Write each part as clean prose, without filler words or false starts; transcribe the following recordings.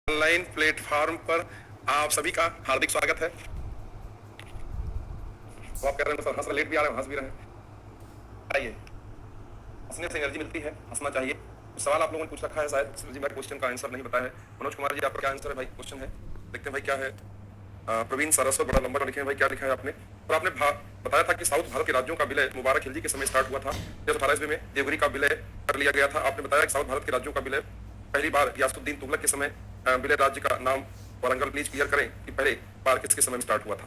Online platform पर आप सभी का हार्दिक स्वागत है। तो आप कह रहे हैं सर हंस लेट भी आ रहे हैं, हंस भी रहे हैं। आइए, हंसने से एनर्जी मिलती है, हंसना चाहिए। तो सवाल आप लोगों ने पूछ रखा है, शायद जी मैं क्वेश्चन का आंसर नहीं बताया है। मनोज कुमार जी आपका क्या आंसर है भाई? क्वेश्चन है, देखते हैं भाई क्या है। प्रवीण सरस्वत बड़ा लंबा लिखे हैं भाई, क्या लिखा है आपने? और आपने बताया था कि साउथ भारत के राज्यों का विलय मुबारक खिलजी के समय स्टार्ट हुआ था। 1818 ईस्वी में देवगिरी का विलय कर लिया गया था। आपने बताया कि साउथ भारत के राज्यों का विलय पहली बार यासुद्दीन तुगलक के समय विलय राज्य का नाम वारंगल। प्लीज क्लियर करें कि पहले बार किसके समय में स्टार्ट हुआ था?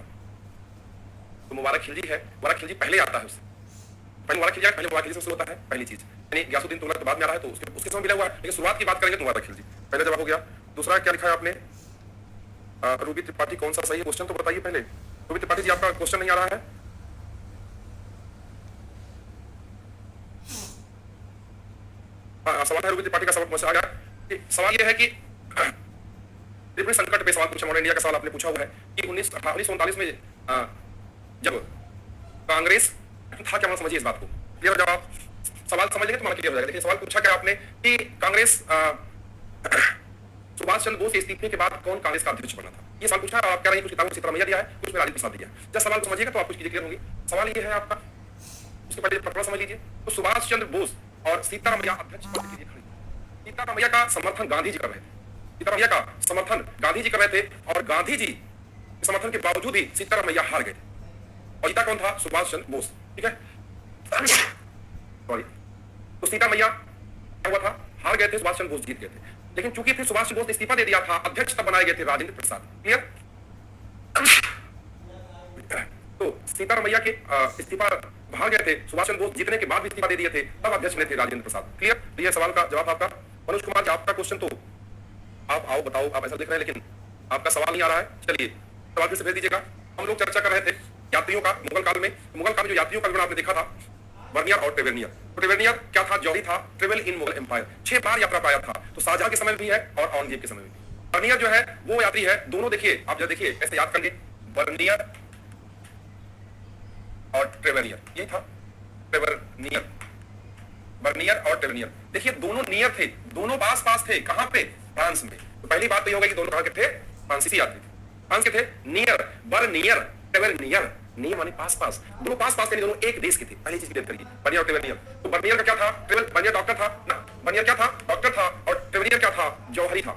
तो मुबारक खिलजी है, मुबारक खिलजी पहले आता है उससे पहले मुबारक खिलजी, पहले मुबारक खिलजी से होता है पहली चीज। यानी यासुद्दीन तुगलक के बाद में आ रहा है तो उसके समय विलय हुआ है, लेकिन शुरुआत की बात करेंगे तो मुबारक खिलजी पहले जवाब हो गया। दूसरा क्या लिखा है आपने? रूबी त्रिपाठी कौन सा सही है? क्वेश्चन तो बताइए पहले। रूबी त्रिपाठी जी आपका क्वेश्चन नहीं आ रहा है। सवाल है रूबी त्रिपाठी का, सवाल आ गया कि सवाल यह है कि त्रिपुरी संकट पे सवाल पूछा, मॉडर्न इंडिया का सवाल आपने पूछा हुआ है कि 1939 में जब कांग्रेस था क्या, समझिए इस बात को। क्लियर? जब आप सवाल समझ लेंगे तो हमारा क्लियर हो जाएगा। देखिए सवाल पूछा क्या आपने कि कांग्रेस सुभाष चंद्र बोस के इस्तीफे के बाद कौन कांग्रेस का अध्यक्ष बना था, ये सवाल पूछा है। आप कह रहे हैं कुछ किताबों में सिद्धारमैया दिया है, कुछ में राजेंद्र प्रसाद दिया है। जब सवाल को समझिएगा तो आप कुछ चीजें क्लियर होंगी। सवाल ये है आपका, उसके पहले प्रकरण समझ लीजिए। तो सुभाष चंद्र बोस और सीतारामैया अध्यक्ष पद के लिए खड़ी। सीतारामैया का समर्थन गांधी जी कर रहे थे, सीतारामैया का समर्थन गांधी जी कर रहे थे, और गांधी जी के समर्थन के बावजूद ही सीतारामैया हार गए थे। और जीता कौन था? सुभाष चंद्र बोस। ठीक है, सॉरी। तो सीतारामैया क्या हुआ था? हार गए थे, सुभाष चंद्र बोस जीत गए थे। लेकिन चूंकि फिर सुभाष चंद्र बोस ने इस्तीफा दे दिया था, अध्यक्ष तब बनाए गए थे राजेंद्र प्रसाद। क्लियर? तो सीतारामैया के इस्तीफा भाग गए थे, सुभाष चंद्र बोस जीतने के बाद भी इस्तीफा दे दिए थे, तब अध्यक्ष ने थे राजेंद्र प्रसाद। क्लियर? तो ये सवाल का जवाब आपका। मनोज कुमार जी आपका क्वेश्चन, तो आप आओ बताओ, आप ऐसा देख रहे हैं लेकिन आपका सवाल नहीं आ रहा है। चलिए सवाल फिर से भेज दीजिएगा। हम लोग चर्चा कर रहे थे यात्रियों का मुगल काल में। मुगल काल में जो यात्रियों का विवरण आपने देखा था, वर्नियर और ट्रेवेनियर। तो ट्रेवेनियर क्या था? जौहरी था। ट्रेवल इन मुगल एम्पायर, 6 बार यात्रा पाया था। तो शाहजहां के समय भी है और औरंगजेब के समय में भी। वर्नियर जो है वो यात्री है, दोनों देखिए आप, जब देखिए ऐसे याद कर लीजिए, वर्नियर और ट्रेवेनियर, यही था ट्रेवर्नियर, वर्नियर और ट्रेवेनियर। देखिए दोनों नियर थे, दोनों पास पास थे। कहां पे? फ्रांस में। तो पहली बात तो ये होगी कि दोनों कहां के थे? फ्रांसीसी यात्री थे। फ्रांस के थे। नियर, वर्नियर, ट्रेवेनियर, नियर माने पास पास, दोनों पास पास थे, दोनों एक देश के थे। पहली चीज की करिए, वर्नियर और ट्रेवेनियर। तो वर्नियर का क्या था? ट्रेवल, वर्नियर डॉक्टर था ना, वर्नियर क्या था? डॉक्टर था। और ट्रेवेनियर क्या था? जौहरी था।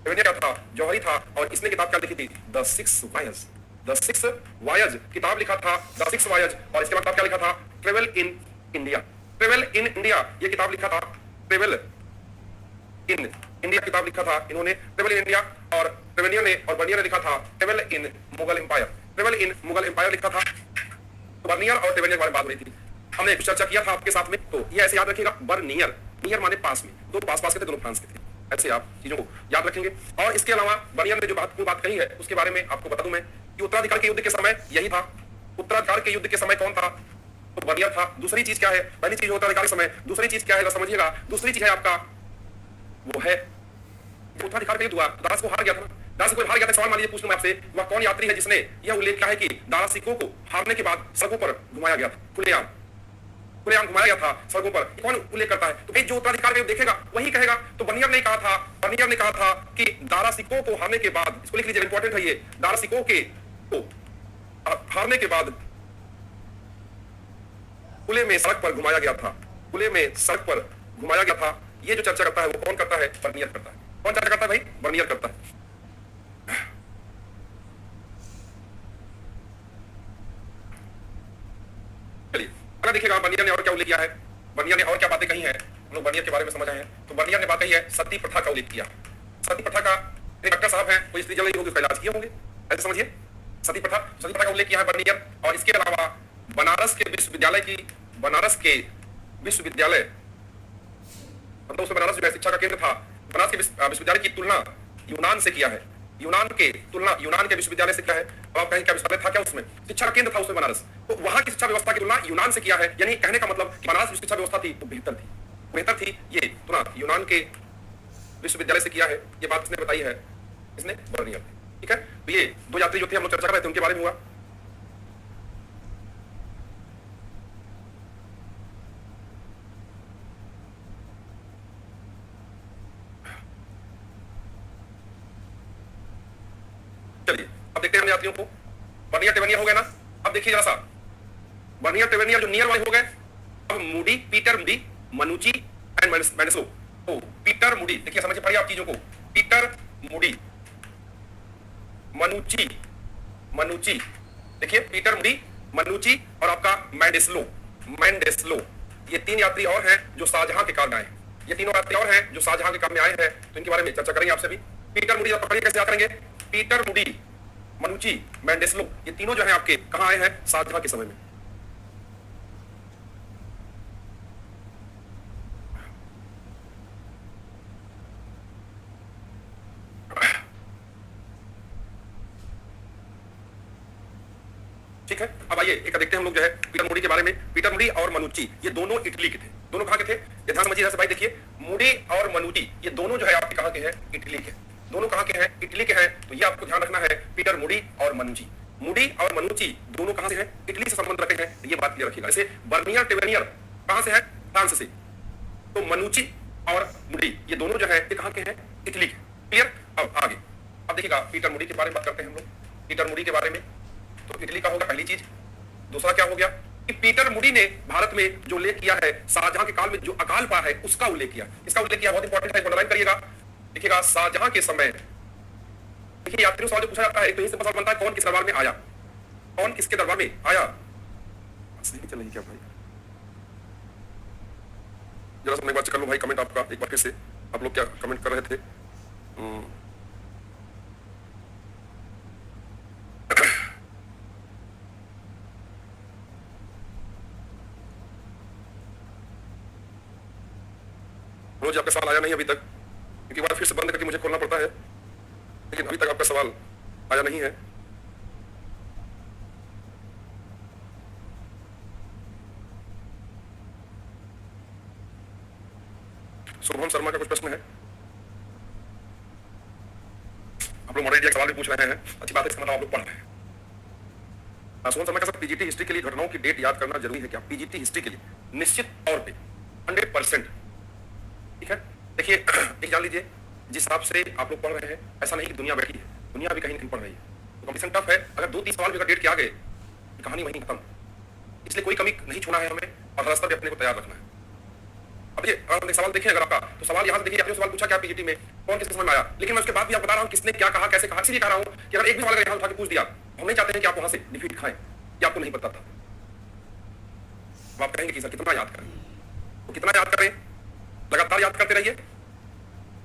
ट्रेवेनियर क्या था? जौहरी था। और इसने किताब क्या लिखी थी? The six wise, the six wise किताब लिखा था, द सिक्स वायज। और इसके बाद क्या लिखा था? Travel in India, travel in India ये किताब लिखा था। ट्रेवल इन इंडिया किताब लिखा था इन्होंने, ट्रेवल इन इंडिया। और ट्रेवेनियर ने और वर्नियर ने लिखा था travel in Mughal empire, travel in Mughal empire लिखा था। तो वर्नियर और ट्रेवेनियर के बारे में बात हो रही थी, हमने कुछ चर्चा किया था आपके साथ में। तो ये ऐसे याद रखिएगा, वर्नियर, नियर माने पास में, दो पास पास के थे, दोनों फ्रांस के थे। ऐसे आप चीजों को याद रखेंगे। और इसके अलावा वर्नियर ने जो बात कही है उसके बारे में आपको बता दूं मैं कि उत्तराधिकार के युद्ध के समय यही था। उत्तराधिकार के युद्ध के समय कौन था? तो वर्नियर था। दूसरी चीज क्या है? पहली चीज उत्तराधिकार के समय, दूसरी चीज क्या है समझिएगा। दूसरी चीज है आपका, वो है उत्तराधिकार का युद्ध हुआ, दारा को हार गया था ना। दारा को हार गया था। सवाल मान लीजिए पूछ लूं मैं आपसे, वह कौन यात्री है जिसने यह उल्लेख किया है कि दारा सिकों को हारने के बाद सड़कों पर घुमाया गया था, खुलेआम खुलेआम घुमाया गया था सड़कों पर? कौन उल्लेख करता है? तो भाई जो उत्तराधिकार का युद्ध देखेगा वही कहेगा। तो वर्नियर ने कहा था, वर्नियर ने कहा था कि दारा सिकों को हारने के बाद, इसको लिख लीजिए, इंपॉर्टेंट है ये, दारा सिकों के हारने के बाद खुले में सड़क पर घुमाया गया था, खुले में सड़क पर घुमाया गया था। ये जो चर्चा करता है वो कौन करता है? वर्नियर करता है। कौन चर्चा करता है भाई? वर्नियर करता है। चलिए अगर देखिएगा वर्नियर ने और क्या उल्लेख किया है, वर्नियर ने और क्या बातें कही हैं, हम लोग वर्नियर के बारे में समझ आए हैं। तो वर्नियर ने बात कही है, सती प्रथा का उल्लेख किया। सती प्रथा का, डॉक्टर साहब हैं, कोई स्त्री जल रही होगी उसका इलाज किए होंगे, ऐसे समझिए। सती प्रथा का उल्लेख किया है वर्नियर। और इसके अलावा बनारस के विश्वविद्यालय की, बनारस के विश्वविद्यालय मतलब उसमें बनारस जो शिक्षा का केंद्र था, बनारस के विश्वविद्यालय की तुलना यूनान से किया है। यूनान के तुलना यूनान के विश्वविद्यालय से किया है। अब आप कहें क्या विश्वविद्यालय था क्या उसमें? शिक्षा का केंद्र था उसमें बनारस। तो वहां की शिक्षा व्यवस्था की तुलना यूनान से किया है। यानी कहने का मतलब कि बनारस की शिक्षा व्यवस्था थी वो बेहतर थी, बेहतर थी। ये तुलना यूनान के विश्वविद्यालय से किया है। ये बात किसने बताई है? इसने वर्नियर। ठीक है, तो ये दो यात्री जो थे हम लोग चर्चा कर रहे थे उनके बारे में हुआ। चलिए अब देखते हैं हम यात्रियों को। बर्नियर टेवेनियर हो गए ना। अब देखिए जरा सा, बर्नियर टेवेनियर जो नियर वाले हो गए। अब Mundy, Peter Mundy, Manucci and Mandelslo. तो पीटर मूडी, देखिए समझिए पढ़िए आप चीजों को। पीटर मूडी, मनुची, मनुची, देखिए पीटर मूडी, मनुची और आपका मैंडेस्लो, मैंडेस्लो। ये तीन यात्री और हैं जो शाहजहां के काम में आए हैं। ये तीनों यात्री और हैं जो शाहजहां के काम में आए हैं, तो इनके बारे में चर्चा करेंगे आपसे भी। पीटर मूडी पकड़िए कैसे याद करेंगे। पीटर मूडी, मनुची, मैंडेस्लो, ये तीनों जो है आपके कहां आए हैं, शाहजहां के समय में। ठीक है, अब आइए एक देखते हैं हम लोग जो है पीटर मूडी के बारे में। पीटर मूडी और मनुची ये दोनों इटली के थे। दोनों कहां के थे, ये ध्यान समझिए भाई। देखिए मूडी और मनुची ये दोनों जो है आपके कहां के हैं, इटली के। दोनों कहां के हैं, इटली के हैं। तो ये आपको ध्यान रखना है, पीटर मूडी और मनुची। मूडी और मनुची दोनों कहां से हैं, इटली से संबंध रखते हैं, ये बात क्लियर रखिएगा। जैसे बर्नियर टेवेनियर कहां से है, फ्रांस से। तो मनुची और मूडी ये दोनों जो है ये कहां के हैं, इटली के। क्लियर। अब आगे अब देखिएगा पीटर मूडी के बारे में बात करते हैं हम लोग। पीटर मूडी के बारे में तो इटली का होगा पहली चीज। दूसरा क्या हो गया कि पीटर मूडी ने भारत में जो उल्लेख किया है, शाहजहां के काल में जो अकाल पड़ा है उसका उल्लेख किया। इसका उल्लेख किया बहुत इंपॉर्टेंट है, अंडरलाइन करिएगा। देखिएगा शाहजहां के समय, देखिए यात्रियों सवाल जो पूछा जाता है तो यही से पता बनता है कौन किस दरबार में आया, कौन किसके दरबार में आया। चल रही क्या भाई, जरा सा एक बार चेक कर लो भाई कमेंट आपका एक बार फिर से। आप लोग क्या कमेंट कर रहे थे। रोज आपका सवाल आया नहीं अभी तक, क्योंकि बार फिर से बंद करके मुझे खोलना पड़ता है, लेकिन अभी तक आपका सवाल आया नहीं है। शुभम शर्मा का कुछ प्रश्न है। आप लोग मॉडल इंडिया सवाल भी पूछ रहे हैं, अच्छी बात है, इसका मतलब आप लोग पढ़ रहे हैं। शुभम शर्मा का पीजीटी हिस्ट्री के लिए घटनाओं की डेट याद करना जरूरी है क्या। पीजीटी हिस्ट्री के लिए निश्चित तौर पे 100%। ठीक है, देखिए एक जान लीजिए जिस हिसाब से आप लोग पढ़ रहे हैं, ऐसा नहीं कि दुनिया बैठी है, दुनिया भी कहीं ना कहीं पढ़ रही है। तो कंपटीशन टफ है। अगर 2-3 सवाल भी अगर डेट के आ गए, कहानी वहीं खत्म। इसलिए कोई कमी नहीं छोड़ना है हमें, और रास्ता भी अपने को तैयार रखना है। अब ये अगर सवाल देखें अगर आपका, तो सवाल यहाँ से देखिए, आपने सवाल पूछा क्या पीजीटी में कौन किसने समझ में आया, लेकिन मैं उसके बाद भी आप बता रहा हूँ किसने क्या कहा, कैसे कहा। इसलिए कह रहा हूँ कि अगर एक भी सवाल अगर यहाँ उठा के पूछ दिया, हम नहीं चाहते हैं कि आप वहां से डिफीट खाएं, कि आपको नहीं पता था। आप कहेंगे कि सर कितना याद करें, तो कितना याद करें, लगातार याद करते रहिए,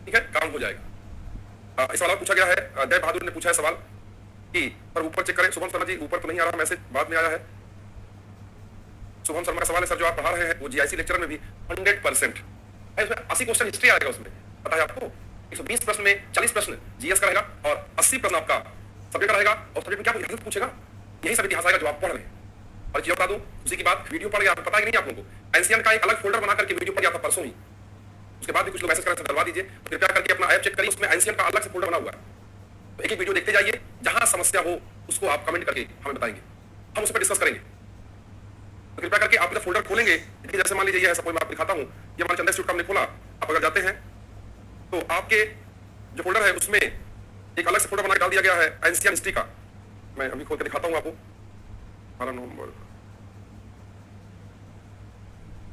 ठीक है, काम हो जाएगा। इस सवाल पूछा गया है, जय बहादुर ने पूछा है सवाल कि पर ऊपर चेक करें। शुभम शर्मा जी ऊपर तो नहीं आ रहा मैसेज, बाद में आया है। शुभम शर्मा का सवाल है सर जो आप पढ़ा रहे हैं वो जीआईसी लेक्चर में भी 100% है, उसमें 80 क्वेश्चन हिस्ट्री आएगा। उसमें पता है आपको 120 प्रश्न में 40 प्रश्न जीएस का रहेगा और 80 प्रश्न आपका सब्जेक्ट का रहेगा। और सब्जेक्ट में क्या इतिहास पूछेगा, यही सब इतिहास आएगा जो आप पढ़ रहे हैं। और चीज बता दूं, उसी की बात वीडियो पढ़ गया, पता ही नहीं आप लोगों को। एनसीएन का एक अलग फोल्डर बना करके वीडियो पढ़ गया था परसों ही। उसके बाद भी कुछ लोग मैसेज कर डलवा दीजिए, तो कृपया करके अपना ऐप चेक करिए, उसमें एनसीएन का अलग से फोल्डर बना हुआ है। तो एक एक वीडियो देखते जाइए, जहां समस्या हो उसको आप कमेंट करके हमें बताएंगे, हम उस पर डिस्कस करेंगे। तो कृपया करके आप जब फोल्डर खोलेंगे, जैसे मान लीजिए ये ऐसा कोई मैं आपको दिखाता हूं, ये मान चंद्र इंस्टीट्यूट का हमने खोला, आप अगर जाते हैं तो आपके जो फोल्डर है उसमें एक अलग से फोल्डर बना के डाल दिया गया है एनसीएन हिस्ट्री का। मैं अभी खोल के दिखाता हूं आपको। 12 नवंबर,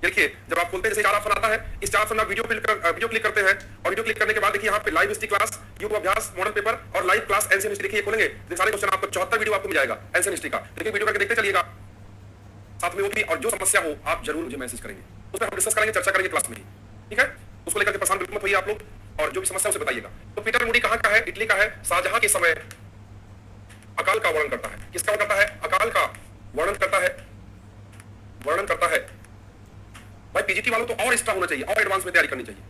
देखिए जब आप खोलते हैं जैसे 4 ऑप्शन आता है, इस 4 ऑप्शन में वीडियो क्लिक करते हैं, और वीडियो क्लिक करने के बाद देखिए यहाँ पे लाइव हिस्ट्री क्लास, यूट्यूब अभ्यास, मॉडल पेपर और लाइव क्लास एनसीएन हिस्ट्री। देखिए खोलेंगे तो सारे क्वेश्चन आपको 74 वीडियो आपको मिल जाएगा एनसीएन हिस्ट्री का। देखिए वीडियो करके देखते चलिएगा साथ में वो भी, और जो समस्या हो आप जरूर मुझे मैसेज करेंगे, उस पर हम डिस्कस करेंगे, चर्चा करेंगे क्लास में ही। ठीक है, उसको लेकर के परेशान बिल्कुल मत होइए आप लोग, और जो भी समस्या उसे बताइएगा। तो पीटर मूडी कहाँ का है, इटली का है। शाहजहां के समय अकाल का वर्णन करता है। किसका वर्णन करता है, अकाल का वर्णन करता है, वर्णन करता है। भाई पीजीटी वालों तो और एक्स्ट्रा होना चाहिए, और एडवांस में तैयारी करनी चाहिए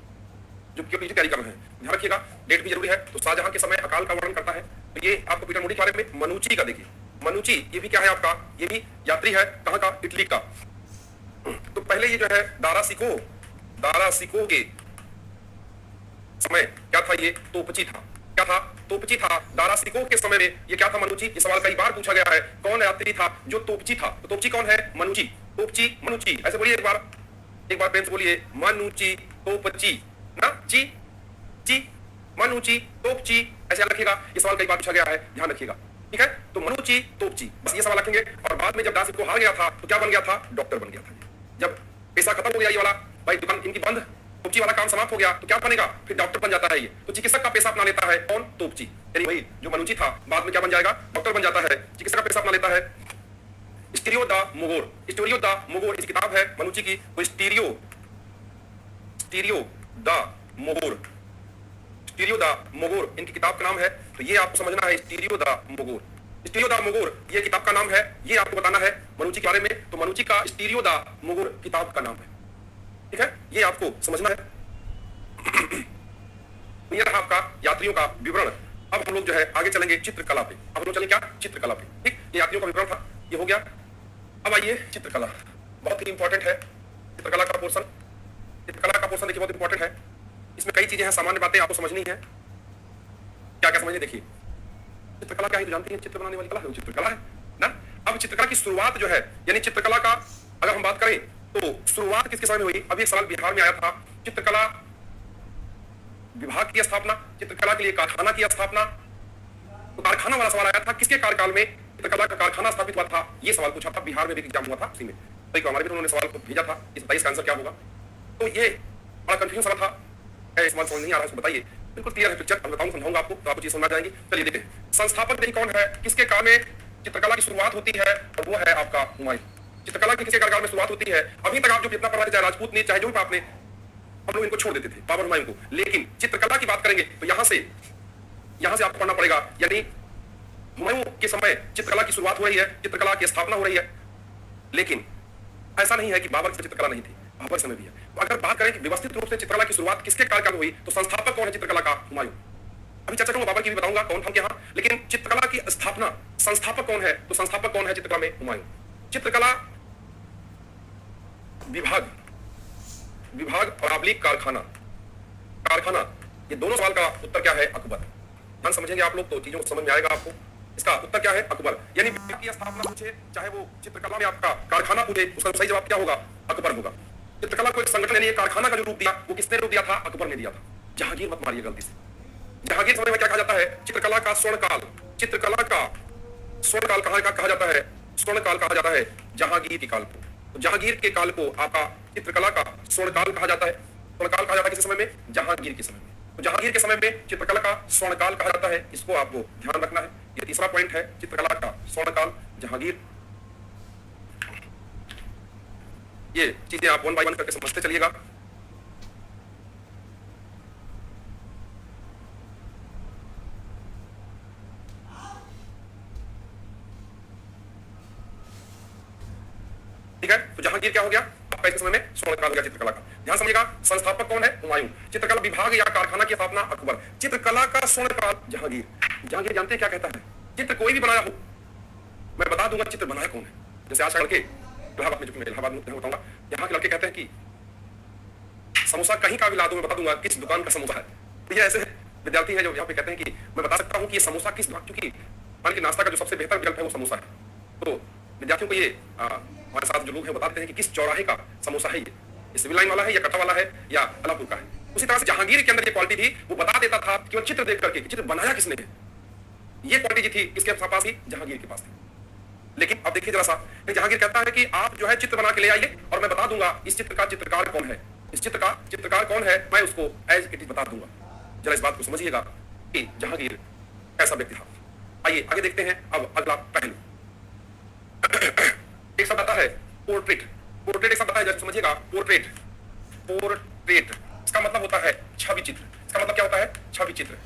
जो पीजीटी तैयारी कर रहे हैं। ध्यान रखिएगा डेट भी जरूरी है। तो शाहजहां के समय अकाल का वर्णन करता है। तो ये आपको पीटर मूडी के बारे में। मनुची का देखिए, मनुची ये भी क्या है आपका, ये भी यात्री है, कहां का, इटली का। तो पहले ये जो है दारासिको के समय क्या था, ये तोपची था। क्या था, तोपची था। दारासिको के समय में ये क्या था, मनुची। ये सवाल कई बार पूछा गया है, कौन यात्री था जो तोपची था। तो तोपची कौन है, मनुची। तोपची, मनुची, ऐसे बोलिए एक बार प्रेम से बोलिए, मनुची तोपची ना, ची ची, मनुची तोपची ऐसे याद रखिएगा, ये सवाल कई बार पूछा गया है, ध्यान रखिएगा, ठीक है। तो मनुची तोपची, बस ये सवाल रखेंगे। और बाद में जब दास इनको हार गया था तो क्या बन गया था, डॉक्टर बन गया था। जब पैसा खत्म हो गया ये वाला, भाई दुकान इनकी बंद, तोपची वाला काम समाप्त हो गया, तो क्या बनेगा, फिर डॉक्टर बन जाता है ये। तो चिकित्सक का पेशा अपना लेता है कौन, तोपची, यानी वही जो मनुची था बाद में क्या बन जाएगा, डॉक्टर बन जाता है, चिकित्सक का पेशा अपना लेता है। स्टीरियो द मोगोर, स्टीरियो द मोगोर इस किताब है मनुची की, वो स्टीरियो द मोगोर, स्टीरियो द मोगोर इनकी किताब का नाम है। तो ये आपको समझना है, स्टीरियो द मोगोर, स्टीरियो द मोगोर ये किताब का नाम है, ये आपको बताना है मनुची के बारे में। तो मनुची का स्टीरियो द मोगोर किताब का नाम है, ठीक है, ये आपको समझना है। ये रहा आपका यात्रियों का विवरण। अब हम लोग जो है आगे चलेंगे चित्रकला पे। अब हम लोग चलेंगे क्या, चित्रकला पे, ठीक। ये यात्रियों का विवरण था, ये हो गया। अब आइए चित्रकला, बहुत ही इंपॉर्टेंट है चित्रकला का पोर्शन। चित्रकला का पोर्शन देखिए बहुत इंपॉर्टेंट है, इसमें कई चीजें हैं, सामान्य बातें आपको समझनी है। क्या क्या समझनी, देखिए चित्रकला क्या है तो जानती हैं, चित्र बनाने वाली कला है, चित्रकला है ना। अब चित्रकला की शुरुआत जो है, यानी चित्रकला का अगर हम बात करें तो शुरुआत किसके समय में हुई। अभी एक सवाल बिहार में आया था, चित्रकला विभाग की स्थापना, चित्रकला के लिए कारखाना की स्थापना, तो कारखाना वाला सवाल आया था, किसके कार्यकाल में चित्रकला का कारखाना स्थापित हुआ था, ये सवाल पूछा था, बिहार में भी एग्जाम हुआ था उसी में। तो हमारे भी उन्होंने सवाल को भेजा था, इस बताइए इसका आंसर क्या होगा। तो ये बड़ा कंफ्यूजन सवाल था, सवाल समझ नहीं आ रहा है, बताइए, बिल्कुल क्लियर है पिक्चर, मैं बताऊंगा, समझाऊंगा आपको, तो आपको चीज समझ आ जाएंगी। चलिए देखते हैं, संस्थापक देखिए कौन है, किसके काल में चित्रकला की शुरुआत होती है, और वो है आपका हुमायूं। चित्रकला की किसके कार्यकाल में शुरुआत होती है। अभी तक आप जो जितना पढ़ा थे, चाहे राजपूत ने चाहे जो भी आपने, हम लोग इनको छोड़ देते थे, बाबर हुमायूं को। लेकिन चित्रकला की बात करेंगे तो यहां से आपको पढ़ना पड़ेगा, यानी हुमायूं के समय चित्रकला की शुरुआत हो रही है, चित्रकला की स्थापना हो रही है। लेकिन ऐसा नहीं है कि बाबर की चित्रकला नहीं थी, बाबर समय भी है। तो अगर बात करें कि व्यवस्थित रूप से चित्रकला की शुरुआत किसके कार्यकाल में हुई, तो संस्थापक कौन है चित्रकला का, हुमायूं। अभी चर्चा करूंगा, बाबर की भी बताऊंगा कौन था यहाँ, लेकिन चित्रकला की स्थापना संस्थापक कौन है, तो संस्थापक कौन है चित्रकला में, हुमायूं। चित्रकला विभाग और आबलिक कारखाना, ये दोनों सवाल का उत्तर क्या है, अकबर। ध्यान समझेंगे आप लोग तो चीजों को समझ में आएगा आपको। इसका उत्तर क्या है, अकबर। यानी विभाग की स्थापना पूछे, चाहे वो चित्रकला में आपका कारखाना पूछे, उसका सही जवाब क्या होगा, अकबर होगा। चित्रकला को एक संगठन यानी कारखाना का जो रूप दिया, वो किसने रूप दिया था, अकबर ने दिया था। जहांगीर मत मारिए गलती से। जहांगीर समय में क्या कहा जाता है, चित्रकला का स्वर्णकाल, चित्रकला का स्वर्णकाल कहा जाता है, स्वर्णकाल कहा जाता है जहांगीर के काल को। तो जहांगीर के काल को आपका चित्रकला का स्वर्णकाल कहा जाता है। स्वर्णकाल कहा जाता है किस समय में, जहांगीर के समय में। तो जहांगीर के समय में चित्रकला का स्वर्णकाल कहा जाता है, इसको आपको ध्यान रखना है। ये तीसरा पॉइंट है, चित्रकला का स्वर्णकाल जहांगीर। ये चीजें आप वन बाय वन करके समझते चलिएगा। ठीक है, तो जहांगीर क्या हो गया, आपका इसके समय में स्वर्णकाल हो गया चित्रकला का। ध्यान समझिएगा, संस्थापक कौन है, हुमायूं। चित्रकला विभाग या कारखाना की स्थापना, अकबर। चित्रकला का स्वर्णकाल जहांगीर। जहांगीर जानते हैं क्या कहता है, चित्र कोई भी बनाया हो, मैं बता दूंगा चित्र बनाया कौन है। जैसे आज लड़के इलाहाबाद में, जो इलाहाबाद में बताऊंगा, यहाँ के लड़के कहते हैं कि समोसा कहीं का भी ला दो, मैं बता दूंगा किस दुकान का समोसा है। तो ये ऐसे विद्यार्थी हैं जो यहाँ पे कहते हैं कि मैं बता सकता हूँ कि ये समोसा किस, क्योंकि मान के नाश्ता का जो सबसे बेहतर विकल्प है वो समोसा है। तो विद्यार्थियों को ये हमारे साथ जो लोग हैं बताते हैं कि किस चौराहे का समोसा है, ये सिविल लाइन वाला है या कटा वाला है या अलापुर का है। उसी तरह से जहांगीर के अंदर ये क्वालिटी थी, वो बता देता था केवल चित्र देख करके, चित्र बनाया किसने है। ये क्वालिटी थी किसके पास थी, जहांगीर के पास थी। लेकिन अब देखिए जरा सा, जहांगीर कहता है कि आप जो है चित्र बना के ले आइए और मैं बता दूंगा इस चित्र का चित्रकार कौन है, इस चित्र का चित्रकार कौन है, मैं उसको एज इट इज बता दूंगा। जरा इस बात को समझिएगा कि जहांगीर ऐसा व्यक्ति था। आइए आगे देखते हैं अब अगला पहलू। एक शब्द आता है पोर्ट्रेट। पोर्ट्रेट एक शब्द आता है, जैसे समझिएगा, पोर्ट्रेट। पोर्ट्रेट इसका मतलब होता है छवि चित्र। इसका मतलब क्या होता है, छवि चित्र,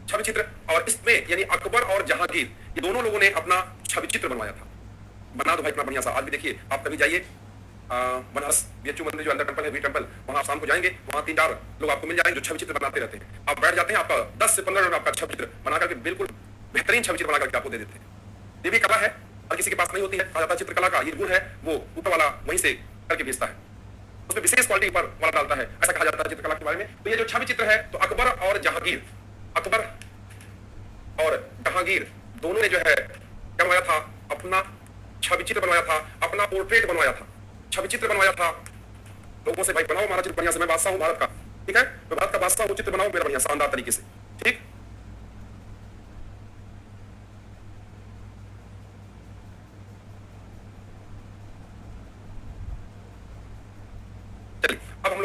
छवि चित्र। और इसमें यानी अकबर और जहांगीर ये दोनों लोगों ने अपना छवि चित्र बनवाया था। बना दो भाई इतना बढ़िया सा। आज भी देखिए, आप कभी जाइए बनारस बीएचयू मंदिर जो अंदर टेंपल है, वी टेंपल, वहां शाम को जाएंगे, वहां 3-4 लोग आपको मिल जाएंगे जो छवि चित्र बनाते रहते हैं। आप बैठ जाते हैं, आपका 10 से 15 मिनट आपका छवि चित्र बना करके बिल्कुल बेहतरीन छवि चित्र बना करके आपको दे देते हैं। ये भी कला है और किसी के पास नहीं होती है। कहा जाता है चित्रकला का ये गुण है, वो ऊपर वाला वहीं से करके भेजता है, उसमें विशेष क्वालिटी पर वाला डालता है, ऐसा कहा जाता है चित्रकला के बारे में। तो ये जो छवि चित्र है, तो अकबर और जहांगीर, अकबर और जहांगीर दोनों ने जो है क्या बनवाया था, अपना छवि चित्र बनवाया था, अपना पोर्ट्रेट बनवाया था, छवि चित्र बनवाया था। लोगों से भाई बनाओ हमारा चित्र बढ़िया से, मैं बादशाह हूं भारत का, ठीक है, मैं भारत का बादशाह हूं, चित्र बनाओ मेरा बढ़िया शानदार तरीके से, ठीक।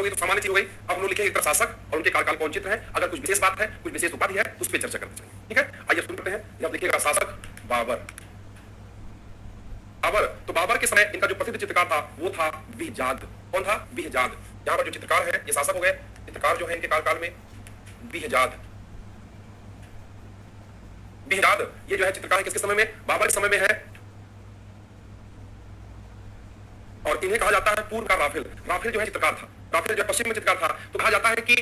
लोग, ये तो सामान्य चीज हो गई। अब हम लोग लिखेंगे एक तरह शासक और उनके कार्यकाल कौन चित्र है, अगर कुछ विशेष बात है, कुछ विशेष उपाधि है, उस पर चर्चा करना चाहिए। ठीक है, आइए शुरू करते हैं। ये आप लिखिएगा शासक बाबर। बाबर, तो बाबर के समय इनका जो प्रसिद्ध चित्रकार था वो था बिहजाद। कौन था? बिहजाद। यहाँ पर जो चित्रकार है ये शासक हो गए, चित्रकार जो है इनके कार्यकाल में बिहजाद। बिहजाद ये जो है चित्रकार है किसके समय में? बाबर के समय में है, और इन्हें कहा जाता है पूर्व का राफेल। राफेल जो है चित्रकार था, राफेल जो पश्चिम में चित्रकार था, तो कहा जाता है कि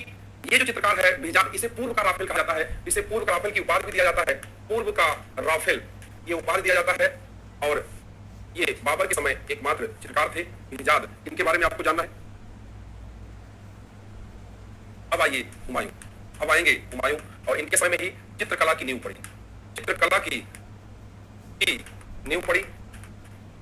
ये जो चित्रकार है बिहजाद, इसे पूर्व का राफेल कहा जाता है। इसे पूर्व का राफेल की उपाधि भी दिया जाता है, पूर्व का राफेल ये उपाधि दिया जाता है। और ये बाबर के समय एकमात्र चित्रकार थे बिहजाद। इनके बारे में आपको जानना है। अब आइए हुमायूं, अब आएंगे हुमायूं, और इनके समय में ही चित्रकला की नींव पड़ी, चित्रकला की नींव पड़ी,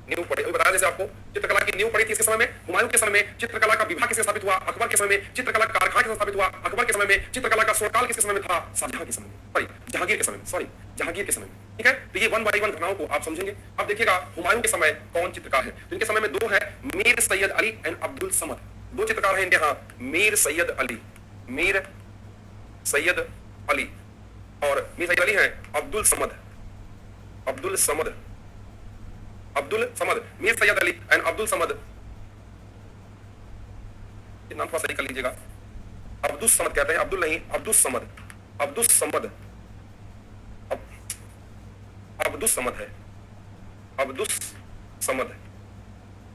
नींव पड़ी। बताया जैसे आपको चित्रकला की नींव पड़ी थी इसके समय में। हुमायूं के समय में चित्रकला का विभाग किससे स्थापित हुआ? अकबर के समय में। चित्रकला का कारखाना किससे स्थापित हुआ? अकबर के समय में। चित्रकला का स्वर्णकाल किसके समय में था? शाहजहां के समय में, सॉरी जहांगीर के समय में, सॉरी जहांगीर के समय में। ठीक है, तो ये वन बाई वन घटनाओं को आप समझेंगे। अब देखिएगा हुमायूं के समय कौन चित्रकार है, तो इनके समय में दो है, मीर सैयद अली एंड अब्दुल समद। दो चित्रकार हैं इनके यहाँ, मीर सैयद अली, मीर सैयद अली, और मीर सैयद अली है अब्दुल समद, अब्दुल समद, अब्दुल समद, मीर सैयद अली एंड अब्दुल समद। नाम थोड़ा सही कर लीजिएगा, अब्दुल समद कहते हैं, अब्दुल नहीं, अब्दुल समद, अब्दुल समद, अब्दुल समद है, अब्दुल समद,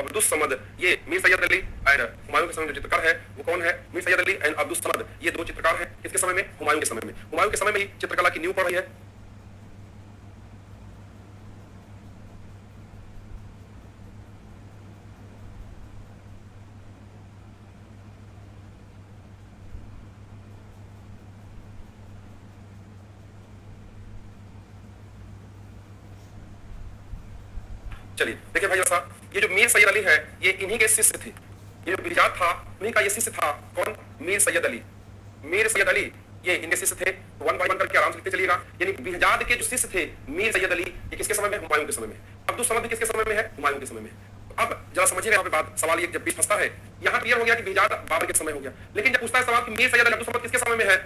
अब्दुल समद। ये मीर सैयद अली एंड हुमायूं के समय जो चित्रकार है वो कौन है? मीर सैयद अली एंड अब्दुल समद। ये दो चित्रकार हैं किसके समय में? हुमायूं के समय में। हुमायूं के समय में ही चित्रकला की नींव पड़ रही है। चलिए देखिए भाई साहब, ये जो मीर सैयद अली है ये इन्हीं के शिष्य थे। ये जो बिहजाद था उन्हीं का ये शिष्य था। कौन? मीर सैयद अली, मीर सैयद अली ये इनके शिष्य थे। वन बाई वन करके आराम से लिखते चलिएगा। यानी बिहजाद के जो शिष्य थे मीर सैयद अली, ये किसके समय में? हुमायूं के समय में। अब्दुल समद भी किसके समय में है? हुमायूं के समय में। अब जरा समझिएगा यहाँ पे बात, सवाल ये जब बीच फंसता है, यहाँ क्लियर हो गया कि बिहजाद बाबर के समय हो गया, लेकिन जब पूछता है सवाल कि मीर सैयद अली अब्दुल समद किसके समय में है,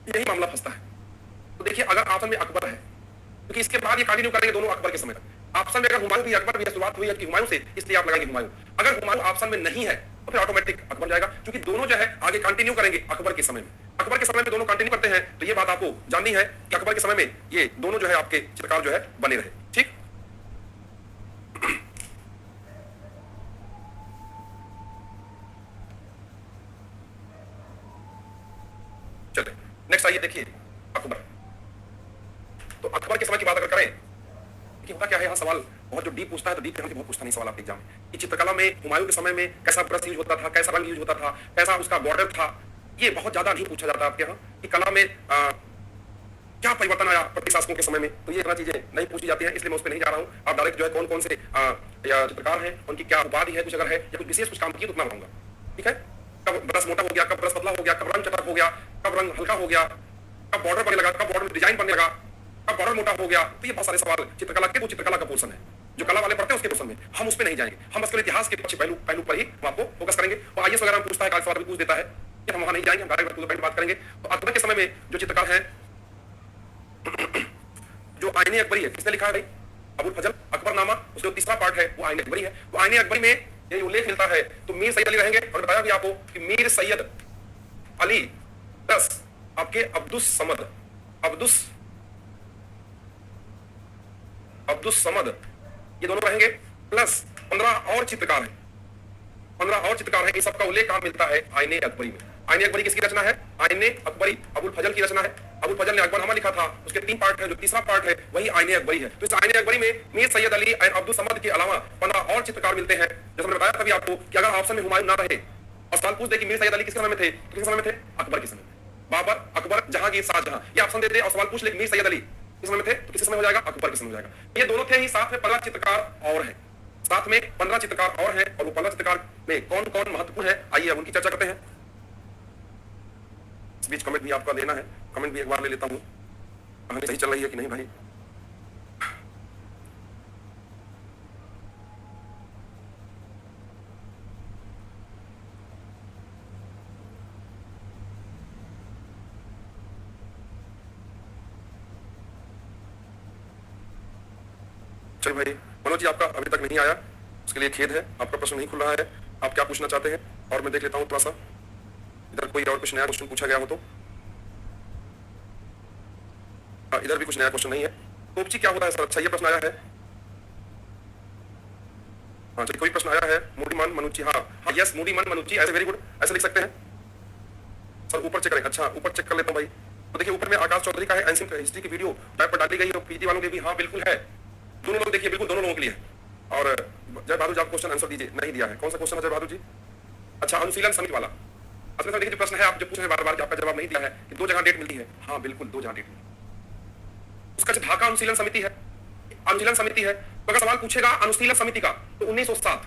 यही मामला फंसता है। तो देखिए अगर ऑप्शन में अकबर है, क्योंकि इसके बाद ये कंटिन्यू करेंगे दोनों अकबर के समय तक। ऑप्शन में अगर हुमायूं भी अकबर भी शुरुआत हुई है कि हुमायूं से, इसलिए आप लगाएंगे हुमायूं। अगर हुमायूं ऑप्शन में नहीं है तो फिर ऑटोमेटिक अकबर जाएगा, क्योंकि दोनों जो है आगे कंटिन्यू करेंगे अकबर के समय में। अकबर के समय में दोनों कंटिन्यू करते हैं, तो ये बात आपको जाननी है कि अकबर के समय में ये दोनों जो है आपके चित्रकार जो है बने रहे। ठीक, चलिए नेक्स्ट आइए देखिए अकबर। तो अकबर के समय की बात अगर करें कि होता क्या है, यहाँ सवाल बहुत जो डीप पूछता है, तो डीप यहाँ से बहुत पूछता नहीं सवाल आपके एग्जाम में कि चित्रकला में हुमायूं के समय में कैसा ब्रश यूज होता था, कैसा रंग यूज होता था, कैसा उसका बॉर्डर था, ये बहुत ज्यादा नहीं पूछा जाता आपके यहाँ कि कला में क्या परिवर्तन आया प्रति शासकों के समय में। तो ये इतना चीजें नहीं पूछी जाती हैं, इसलिए मैं उस पर नहीं जा रहा हूँ। आप डायरेक्ट जो है कौन कौन से चित्रकार हैं, उनकी क्या उपाधि है, कुछ अगर है या कुछ विशेष कुछ काम किए तो उतना बताऊंगा। ठीक है, कब ब्रश मोटा हो गया, कब ब्रश पतला हो गया, कब रंग चटक हो गया, कब रंग हल्का हो गया, कब बॉर्डर बनने लगा, कब बॉर्डर में डिजाइन बनने लगा, कब बॉर्डर मोटा हो गया। तो ये बहुत सारे सवाल चित्रकला के, वो चित्रकला का पोर्शन है जो कला वाले पढ़ते हैं उसके पोर्शन में, हम उस पर नहीं जाएंगे। हम बस केवल इतिहास के अच्छे पहलू पर ही हम आपको फोकस करेंगे। और आईएएस वगैरह पूछता है, सवाल भी पूछ देता है, कि हम वहां नहीं जाएंगे, हम डायरेक्ट टू द पॉइंट बात करेंगे। तो अकबर के समय में जो चित्रकार है, जो आईने अकबरी है, किसने लिखा है भाई? अबुल फजल। अकबरनामा उसका जो तीसरा पार्ट है वो आईने अकबरी है। वो आईने अकबरी में ये उल्लेख मिलता है तो मीर सैयद अली रहेंगे। और बताया भी आपको कि मीर सैयद अली प्लस आपके अब्दुल समद, अब्दुल समद ये दोनों रहेंगे, प्लस 15 और चित्रकार हैं, 15 और चित्रकार हैं। इन सबका उल्लेख कहां मिलता है? आईने अकबरी में। आईने अकबरी किसकी रचना है? आईने अकबरी अबुल फजल की रचना है। अबुल फजल ने अकबरनामा लिखा था, उसके 3 पार्ट है, जो तीसरा पार्ट है वही आईने अकबरी है। तो इस आईने अकबरी में मीर सैयद अली और अब्दुल समद के अलावा 15 और चित्रकार मिलते हैं। जैसे मैंने बताया था आपको कि अगर ऑप्शन में हुमायूं ना रहे और सवाल पूछ दे कि मीर सैयद अली किसके समय में थे, तो किसके समय में थे? अकबर के समय में। बाबर, अकबर, जहांगीर, शाहजहां, ये ऑप्शन देते और सवाल पूछ ले मीर सैयद अली किस समय में थे, तो किस समय हो जाएगा? अकबर के समय हो जाएगा। ये दोनों थे ही, साथ में 15 चित्रकार और हैं, साथ में 15 चित्रकार और हैं। और वो 15 चित्रकार में कौन कौन महत्वपूर्ण है, आइए अब उनकी चर्चा करते हैं। इस बीच कमेंट भी आपका लेना है, कमेंट भी एक बार ले लेता हूँ, कहानी सही चल रही है कि नहीं भाई। चलिए भाई, मनोज जी आपका अभी तक नहीं आया, उसके लिए खेद है, आपका प्रश्न नहीं खुल रहा है। आप क्या पूछना चाहते हैं? और मैं देख लेता हूँ थोड़ा सा, इधर कोई और कुछ नया क्वेश्चन पूछा गया हो तो। इधर भी कुछ नया क्वेश्चन नहीं है। तोपची क्या होता है सर? अच्छा, ये प्रश्न आया है। हाँ चलिए, कोई प्रश्न आया है। मूडीमान मनोज जी, हाँ हाँ यस, मूडीमान मनोज जी, ऐसे वेरी गुड, ऐसे लिख सकते हैं सर। ऊपर चेक करें। अच्छा, ऊपर चेक कर लेता हूँ भाई। तो देखिए, ऊपर में आकाश चौधरी का है, एंशिएंट हिस्ट्री की वीडियो टाइप पर डाली गई है, और पीटी वालों के भी हाँ बिल्कुल है। दोनों लोग देखिए, बिल्कुल दोनों लोगों के लिए है। और जय बहादुर जी, आप क्वेश्चन आंसर दीजिए। नहीं दिया है, कौन सा क्वेश्चन है जय बहादुर जी? अच्छा, अनुशीलन समिति वाला। असल में देखिए, जो प्रश्न है आप जो पूछ रहे हैं बार बार कि आपका जवाब नहीं दिया है कि 2 जगह डेट मिलती है। हाँ बिल्कुल, 2 जगह डेट मिलती है। उसका जो ढाका अनुशीलन समिति है, अनुशीलन समिति है, तो अगर सवाल पूछेगा अनुशीलन समिति का तो 1907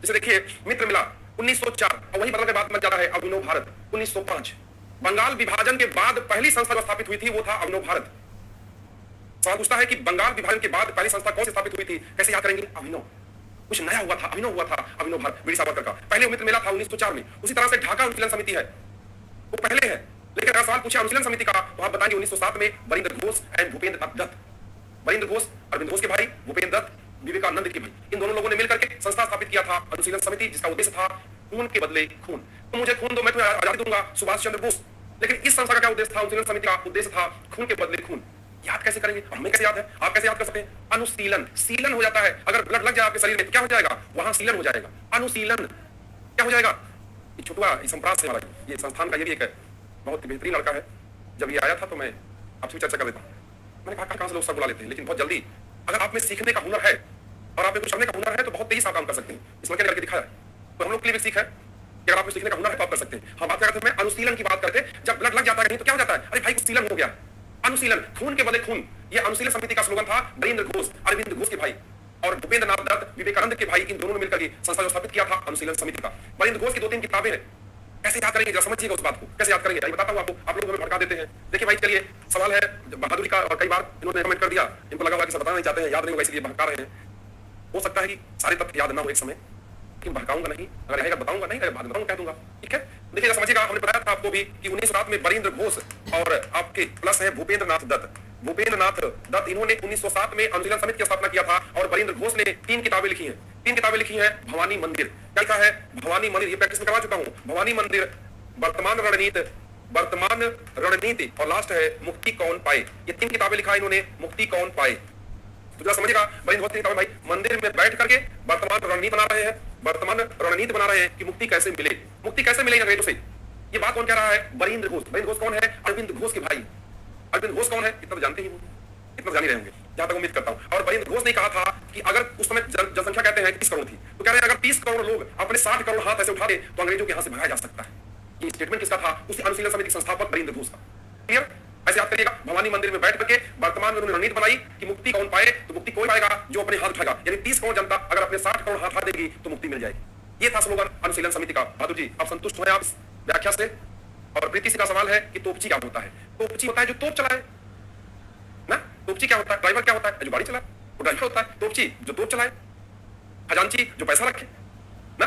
जैसे देखिए, मित्र मिला 1904, और वही बदल के बाद बन जाता है अभिनव भारत 1905। बंगाल विभाजन के बाद पहली संस्था जो स्थापित हुई थी वो था अभिनव भारत। सवाल पूछता है कि बंगाल विभाजन के बाद पहली संस्था कौन सी स्थापित हुई थी? कैसे याद करेंगे? अभिनव। कुछ नया हुआ था, अभिनव हुआ था, अभिनव भारत, वीर सावरकर का। पहले मित्र मेला था 1904 में। उसी तरह से ढाका अनुशीलन समिति है, वो पहले है। लेकिन अगर सवाल पूछे अनुशीलन समिति का तो आप बताएंगे 1907 में बरिंद्र घोष एंड भूपेंद्र दत्त। बरिंद्र घोष, अरविंद घोष के भाई, भूपेंद्र दत्त विवेकानंद के भाई, इन दोनों लोगों ने मिलकर के संस्था स्थापित किया था अनुशीलन समिति, जिसका उद्देश्य था खून के बदले खून। तो मुझे खून दो, मैं तुम्हें आजादी दूंगा, सुभाष चंद्र बोस। लेकिन इस संस्था का क्या उद्देश्य था? अनुशीलन समिति का उद्देश्य था खून के बदले खून। याद कैसे करेंगे? हमें कैसे याद है? आप कैसे याद कर सकते हैं? अनुशीलन, सीलन हो जाता है। अगर ब्लड लग जाए आपके शरीर में तो क्या हो जाएगा? वहां सीलन हो जाएगा। अनुशीलन क्या हो जाएगा? ये छुटवा संप्रास से वाला, ये संस्थान का ये भी एक बहुत बेहतरीन लड़का है। जब ये आया था तो मैं आपसे चर्चा कर लेता हूँ। मैंने कहा कहाँ से लोग सब बुला लेते हैं, लेकिन बहुत जल्दी अगर आप में सीखने का हुनर है और आप में कुछ करने का हुनर है तो बहुत तेजी से आप काम कर सकते हैं। इसमें क्या करके दिखाया है, तो हम लोग के लिए भी सीख है कि अगर आप में सीखने का हुनर है तो आप कर सकते हैं। हम बात करते हैं, अनुशीलन की बात करते हैं। जब ब्लड लग जाता है कहीं तो क्या हो जाता है? अरे भाई कुछ सीलन हो गया। अनुशीलन, खून के बदले खून, ये अनुशीलन समिति का स्लोगन था। बरिंद्र घोष, अरविंद घोष के भाई, और भूपेंद्र नाथ दत्त विवेकानंद के भाई, इन दोनों ने मिलकर के संस्था जो स्थापित किया था अनुशीलन समिति का। बरिंद्र घोष की 2-3 किताबें हैं। कैसे याद करेंगे? जरा समझिएगा उस बात को, कैसे याद करेंगे? बताता हूं आपको, आप लोग हमें भड़का देते हैं। देखिए भाई, चलिए सवाल है बहादुर का, और कई बार इन्होंने कमेंट कर दिया, इनको लगा हुआ कि सब बताना नहीं चाहते हैं, याद नहीं होगा इसलिए भड़का रहे हैं। हो सकता है कि सारे तथ्य याद ना हो एक समय, लेकिन भड़काऊंगा नहीं। अगर रहेगा बताऊंगा, नहीं रहेगा बाद में बताऊंगा, कह दूंगा, ठीक है? देखिए समझिएगा, हमने बताया था आपको भी कि 1907 में बरिंद्र घोष और आपके प्लस है भूपेंद्र नाथ दत्त। भूपेंद्र नाथ दत्त, इन्होंने 1907 में अनुशीलन समिति की स्थापना किया था। और बरिंद्र घोष ने 3 किताबें लिखी हैं। 3 किताबें लिखी हैं। भवानी मंदिर, क्या लिखा है? भवानी मंदिर, ये प्रैक्टिस में करवा चुका हूं। भवानी मंदिर, वर्तमान रणनीति, और लास्ट है मुक्ति कौन पाए। ये 3 किताबें लिखा है इन्होंने, मुक्ति कौन पाए। तो जरा समझिएगा, बरिंद्र घोष की किताबें भाई, मंदिर में बैठ करके वर्तमान रणनीति बना रहे हैं, वर्तमान रणनीति बना रहे हैं कि मुक्ति कैसे मिले, मुक्ति कैसे मिले अंग्रेजों से। ये बात कौन कह रहा है? बरिंद्र घोष। बरिंद्र घोष कौन है? अरविंद घोष के भाई। अरविंद घोष कौन है? इतना तो जानते ही होंगे, इतना जान ही रहे होंगे, जहां तक उम्मीद करता हूं। और बरिंद्र घोष ने कहा था कि अगर उस समय जनसंख्या कहते हैं 30 करोड़ थी, तो कह रहे हैं अगर 30 करोड़ लोग अपने 60 करोड़ हाथ ऐसे उठा दे तो अंग्रेजों के यहां से भगाया जा सकता है। ये स्टेटमेंट किसका था? उसी अनुशीलन समिति के संस्थापक बरिंद्र घोष का। क्लियर? ऐसे याद करिएगा, भवानी मंदिर में बैठ करके वर्तमान में उन्होंने रणनीति बनाई कि मुक्ति कौन पाए। तो मुक्ति कोई पाएगा जो अपने हाथ उठाएगा, यानी 30 करोड़ जनता अगर अपने 60 करोड़ हाथ उठा देगी तो मुक्ति मिल जाएगी। ये था स्लोगन अनुशीलन समिति का। बहादुर जी, आप संतुष्ट हुए आप इस व्याख्या से? और प्रीति सिंह का सवाल है कि तोपची क्या होता है? तोपची होता है जो तोप चलाए ना। तोपची क्या होता है? ड्राइवर क्या होता है? जो गाड़ी चलाए, वो ड्राइवर होता है। तोपची जो तोप चलाए, खजांची जो पैसा रखे ना।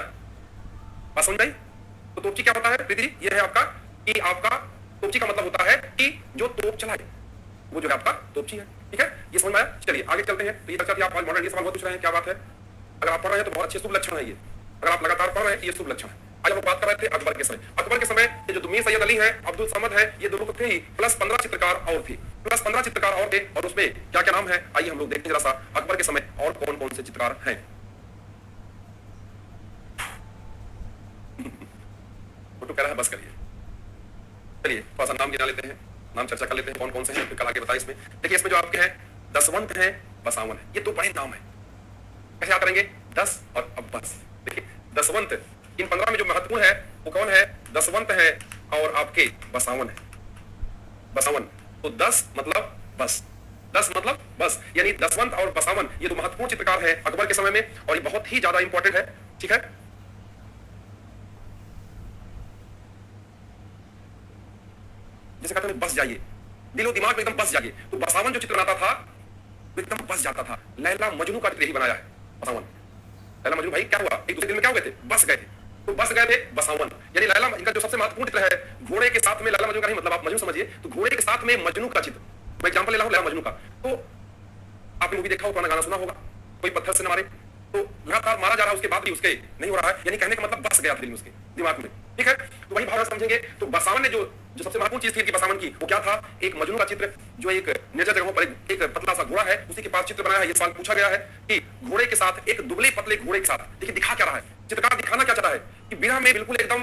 बात समझ आई? तो तोपची क्या होता है प्रीति जी? ये है आपका कि आपका तोपची का मतलब होता है कि जो तोप चलाए, वो जो है आपका तोपची है। ठीक है, ये समझ में आया? चलिए आगे चलते हैं। तो ये चर्चा थी, आप मॉडर्न ये सवाल बहुत पूछ रहे हैं, क्या बात है? अगर आप पढ़ रहे हैं तो बहुत अच्छे शुभ लक्षण है ये। अगर आप लगातार पढ़ रहे हैं ये शुभ लक्षण है। आज हम बात कर रहे थे अकबर के समय। अकबर के समय ये जो मीर सैयद अली है, अब्दुल समद है, ये दोनों थे ही, प्लस 15 चित्रकार और थे, प्लस 15 चित्रकार और थे। और उसमें क्या क्या नाम है आइए हम लोग देखते हैं जरा सा, अकबर के समय और कौन कौन से चित्रकार हैं। फोटो कह रहा है, बस करिए। चलिए थोड़ा सा नाम गिना लेते हैं, नाम चर्चा कर लेते हैं कौन कौन से हैं, फिर कल आगे बताइए। इसमें देखिए, इसमें जो आपके हैं दसवंत हैं, बसावन है, ये 2 बड़े नाम है। कैसे याद करेंगे? 10 और अब्बस। देखिए दसवंत, इन 15 में जो महत्वपूर्ण है वो कौन है? दसवंत है और आपके बसावन है। बसावन, तो 10 मतलब बस, 10 मतलब बस, यानी दसवंत और बसावन ये 2 महत्वपूर्ण चित्रकार है अकबर के समय में, और ये बहुत ही ज्यादा इंपॉर्टेंट है। ठीक है, जैसे कहते हैं बस जाइए, दिलो दिमाग में एकदम बस जाइए। तो बसावन जो चित्र बनाता था वो एकदम बस जाता था। लैला मजनू का चित्र ही बनाया है बसावन। लैला मजनू भाई क्या हुआ? एक दूसरे दिन में क्या हो गए थे? बस गए थे। तो बस गए थे बसावन, यानी लैला, इनका जो सबसे महत्वपूर्ण चित्र है घोड़े के साथ में, लैला मजनू का नहीं मतलब आप मजनू समझिए, तो घोड़े के साथ में मजनू का चित्र। मैं एग्जांपल ले रहा हूं लैला मजनू का। तो आपने मूवी देखा हो, पुराना गाना सुना होगा, कोई पत्थर से न मारे, तो लगातार मारा जा रहा है, उसके बाद भी उसके नहीं हो रहा है, यानी कहने का मतलब बस गया दिल में, उसके दिमाग में, ठीक है। तो वही भावना समझेंगे। तो बसावन ने जो जो सबसे महत्वपूर्ण चीज थी इनकी बसावन की, वो क्या था? एक मजनू का चित्र, जो एक निर्जन जगहों पर एक पतला सा घोड़ा है, उसी के पास चित्र बनाया है। ये सवाल पूछा गया है कि घोड़े के साथ, एक दुबले पतले घोड़े के साथ, देखिए दिखा क्या रहा है, चित्रकार दिखाना क्या चाहता है कि बिना में बिल्कुल एकदम,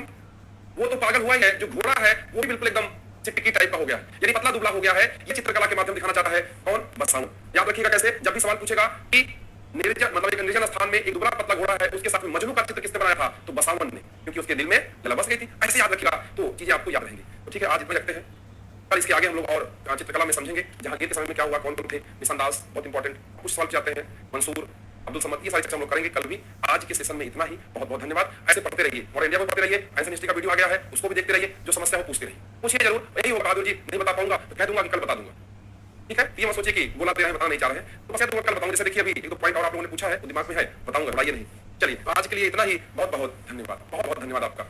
वो तो पागल हुआ ही है, जो घोड़ा है वो भी बिल्कुल एकदम चिपकी टाइप का हो गया, यानी पतला दुबला हो गया है। ये चित्रकला के माध्यम दिखाना चाहता है कौन? बसावन। याद रखिएगा कैसे, जब भी सवाल पूछेगा कि निर्जन, मतलब एक निर्जन स्थान में एक दुबला पतला घोड़ा है, उसके साथ में मजनू का चित्र किसने बनाया था? तो बसावन ने, क्योंकि उसके दिल में लला बस गई थी। ऐसे याद रखिएगा, तो चीजें आपको याद रहेंगी। तो ठीक है, आज इतना रखते हैं, कल इसके आगे हम लोग और चित्रकला में समझेंगे। जहां के समय में क्या हुआ, कौन कौन थे, निशानदास बहुत इंपॉर्टेंट, कुछ सवाल जाते हैं, मंसूर, अब्दुल समद, ये सारी चर्चा हम लोग करेंगे कल भी। आज के सेशन में इतना ही, बहुत बहुत धन्यवाद। ऐसे पढ़ते रहिए और इंडिया में पढ़ते रहिए। एंशिएंट हिस्ट्री का वीडियो आ गया है, उसको भी देखते रहिए, जो समस्या हो पूछते रहिए, पूछिए जरूर। यही होगा बहादुर जी, नहीं बता पाऊंगा तो कह दूंगा कि कल बता दूंगा, ठीक है। ये मत सोचिए कि बोला रहे हैं, बताना नहीं चाह रहे हैं, तो बस कल बताऊंगा। जैसे देखिए अभी एक दो पॉइंट और आप लोगों ने पूछा है, तो दिमाग में है, बताऊंगा, घबराइए नहीं। चलिए आज के लिए इतना ही, बहुत बहुत धन्यवाद, बहुत बहुत धन्यवाद आपका।